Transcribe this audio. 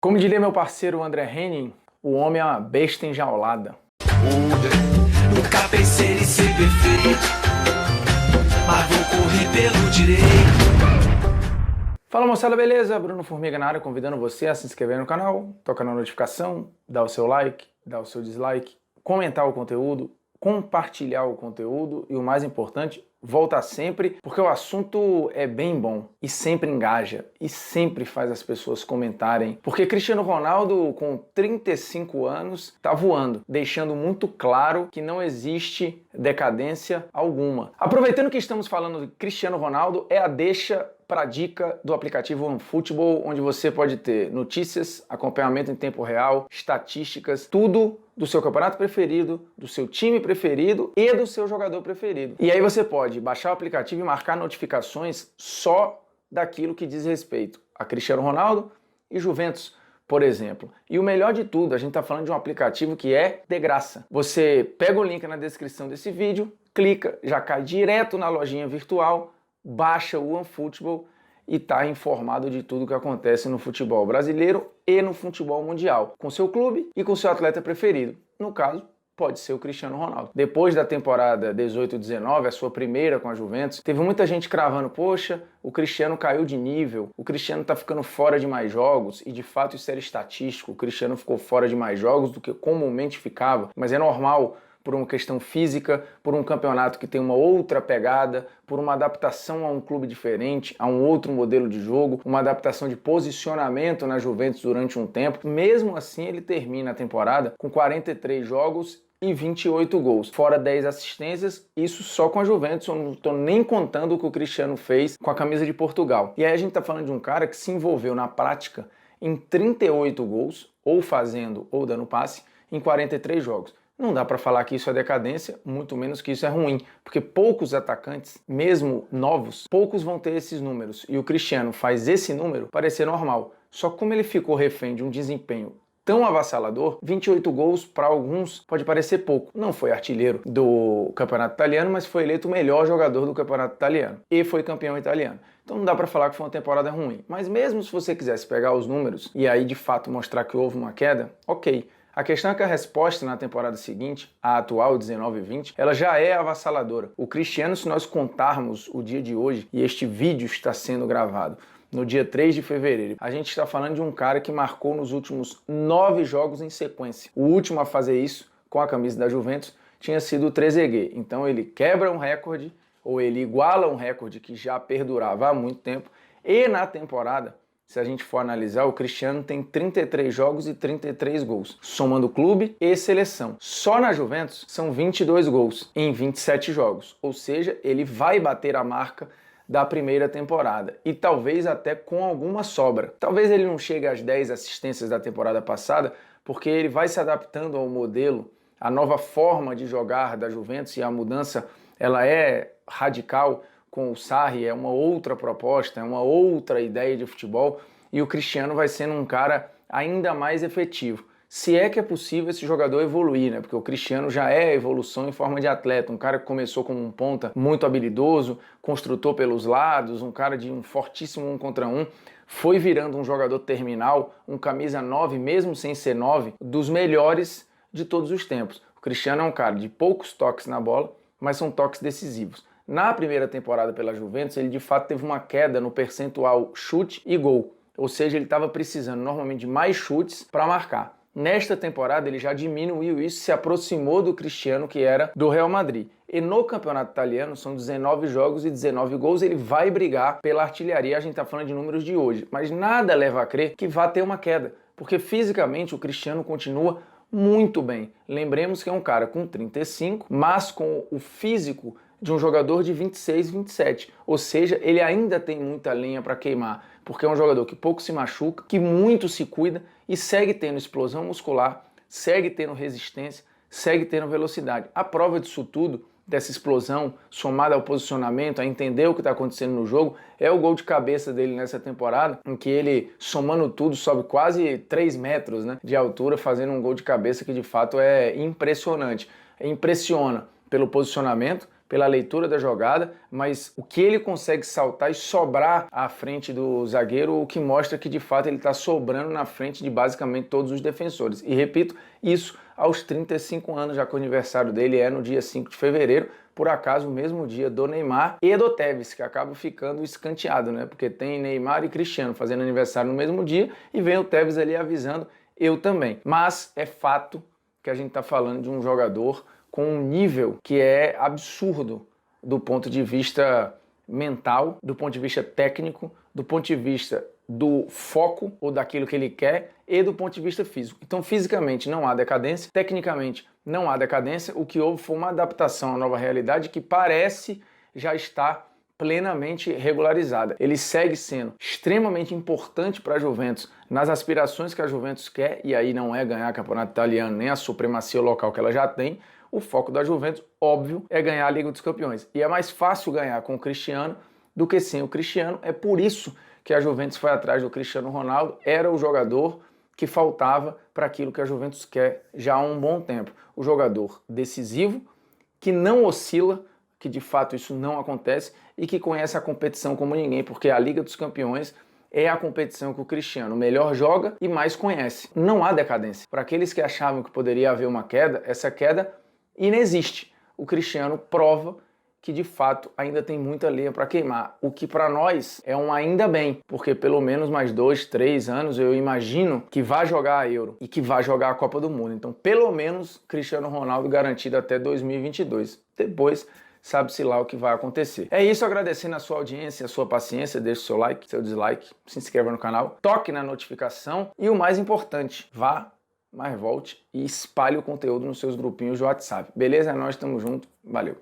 Como diria meu parceiro André Henning, o homem é uma besta enjaulada. Nunca pensei em ser perfeito, mas vou correr pelo direito. Fala moçada, beleza? Bruno Formiga na área, convidando você a se inscrever no canal, tocar na notificação, dar o seu like, dar o seu dislike, comentar o conteúdo, compartilhar o conteúdo e o mais importante, voltar sempre, porque o assunto é bem bom e sempre engaja e sempre faz as pessoas comentarem. Porque Cristiano Ronaldo, com 35 anos, tá voando, deixando muito claro que não existe decadência alguma. Aproveitando que estamos falando de Cristiano Ronaldo, é a deixa para a dica do aplicativo OneFootball, onde você pode ter notícias, acompanhamento em tempo real, estatísticas, tudo do seu campeonato preferido, do seu time preferido e do seu jogador preferido. E aí você pode baixar o aplicativo e marcar notificações só daquilo que diz respeito a Cristiano Ronaldo e Juventus, por exemplo. E o melhor de tudo, a gente está falando de um aplicativo que é de graça. Você pega o link na descrição desse vídeo, clica, já cai direto na lojinha virtual, baixa o OneFootball e está informado de tudo que acontece no futebol brasileiro e no futebol mundial, com seu clube e com seu atleta preferido. No caso, pode ser o Cristiano Ronaldo. Depois da temporada 18-19, a sua primeira com a Juventus, teve muita gente cravando, poxa, o Cristiano caiu de nível, o Cristiano tá ficando fora de mais jogos, e de fato isso era estatístico, o Cristiano ficou fora de mais jogos do que comumente ficava, mas é normal por uma questão física, por um campeonato que tem uma outra pegada, por uma adaptação a um clube diferente, a um outro modelo de jogo, uma adaptação de posicionamento na Juventus durante um tempo. Mesmo assim, ele termina a temporada com 43 jogos e 28 gols, fora 10 assistências, isso só com a Juventus, eu não estou nem contando o que o Cristiano fez com a camisa de Portugal. E aí a gente está falando de um cara que se envolveu na prática em 38 gols, ou fazendo ou dando passe, em 43 jogos. Não dá para falar que isso é decadência, muito menos que isso é ruim, porque poucos atacantes, mesmo novos, poucos vão ter esses números, e o Cristiano faz esse número parecer normal. Só que como ele ficou refém de um desempenho tão avassalador, 28 gols para alguns pode parecer pouco. Não foi artilheiro do campeonato italiano, mas foi eleito o melhor jogador do campeonato italiano e foi campeão italiano. Então não dá para falar que foi uma temporada ruim. Mas mesmo se você quisesse pegar os números e aí de fato mostrar que houve uma queda, ok. A questão é que a resposta na temporada seguinte, a atual 19-20, ela já é avassaladora. O Cristiano, se nós contarmos o dia de hoje, e este vídeo está sendo gravado no dia 3 de fevereiro, a gente está falando de um cara que marcou nos últimos 9 jogos em sequência. O último a fazer isso com a camisa da Juventus tinha sido o Trezeguet. Então ele quebra um recorde, ou ele iguala um recorde que já perdurava há muito tempo, e na temporada, se a gente for analisar, o Cristiano tem 33 jogos e 33 gols, somando clube e seleção. Só na Juventus são 22 gols em 27 jogos, ou seja, ele vai bater a marca da primeira temporada e talvez até com alguma sobra. Talvez ele não chegue às 10 assistências da temporada passada, porque ele vai se adaptando ao modelo, à nova forma de jogar da Juventus, e a mudança ela é radical. Com o Sarri é uma outra proposta, é uma outra ideia de futebol, e o Cristiano vai sendo um cara ainda mais efetivo. Se é que é possível esse jogador evoluir, né? Porque o Cristiano já é evolução em forma de atleta, um cara que começou como um ponta muito habilidoso, construtor pelos lados, um cara de um fortíssimo 1 contra 1, foi virando um jogador terminal, um camisa 9, mesmo sem ser 9, dos melhores de todos os tempos. O Cristiano é um cara de poucos toques na bola, mas são toques decisivos. Na primeira temporada pela Juventus, ele de fato teve uma queda no percentual chute e gol, ou seja, ele estava precisando normalmente de mais chutes para marcar. Nesta temporada ele já diminuiu isso, se aproximou do Cristiano que era do Real Madrid. E no campeonato italiano são 19 jogos e 19 gols, ele vai brigar pela artilharia, a gente está falando de números de hoje, mas nada leva a crer que vá ter uma queda, porque fisicamente o Cristiano continua muito bem. Lembremos que é um cara com 35, mas com o físico de um jogador de 26, 27. Ou seja, ele ainda tem muita lenha para queimar, porque é um jogador que pouco se machuca, que muito se cuida e segue tendo explosão muscular, segue tendo resistência, segue tendo velocidade. A prova disso tudo, dessa explosão, somada ao posicionamento, a entender o que está acontecendo no jogo, é o gol de cabeça dele nessa temporada, em que ele, somando tudo, sobe quase 3 metros, né, de altura, fazendo um gol de cabeça que de fato é impressionante. Impressiona pelo posicionamento, pela leitura da jogada, mas o que ele consegue saltar e sobrar à frente do zagueiro, o que mostra que de fato ele está sobrando na frente de basicamente todos os defensores. E repito, isso aos 35 anos, já que o aniversário dele é no dia 5 de fevereiro, por acaso o mesmo dia do Neymar e do Tevez, que acaba ficando escanteado, né? Porque tem Neymar e Cristiano fazendo aniversário no mesmo dia e vem o Tevez ali avisando, eu também. Mas é fato que a gente está falando de um jogador com um nível que é absurdo do ponto de vista mental, do ponto de vista técnico, do ponto de vista do foco ou daquilo que ele quer e do ponto de vista físico. Então, fisicamente não há decadência, tecnicamente não há decadência, o que houve foi uma adaptação à nova realidade que parece já estar plenamente regularizada. Ele segue sendo extremamente importante para a Juventus nas aspirações que a Juventus quer, e aí não é ganhar campeonato italiano nem a supremacia local que ela já tem. O foco da Juventus, óbvio, é ganhar a Liga dos Campeões. E é mais fácil ganhar com o Cristiano do que sem o Cristiano. É por isso que a Juventus foi atrás do Cristiano Ronaldo. Era o jogador que faltava para aquilo que a Juventus quer já há um bom tempo. O jogador decisivo, que não oscila, que de fato isso não acontece, e que conhece a competição como ninguém, porque a Liga dos Campeões é a competição que o Cristiano melhor joga e mais conhece. Não há decadência. Para aqueles que achavam que poderia haver uma queda, essa queda inexiste. O Cristiano prova que de fato ainda tem muita lenha para queimar, o que para nós é um ainda bem, porque pelo menos mais 2, 3 anos eu imagino que vai jogar a Euro e que vai jogar a Copa do Mundo. Então pelo menos Cristiano Ronaldo garantido até 2022. Depois sabe-se lá o que vai acontecer. É isso, agradecendo a sua audiência, a sua paciência, deixe o seu like, seu dislike, se inscreva no canal, toque na notificação e o mais importante, vá, mas volte e espalhe o conteúdo nos seus grupinhos de WhatsApp. Beleza? Nós estamos juntos. Valeu!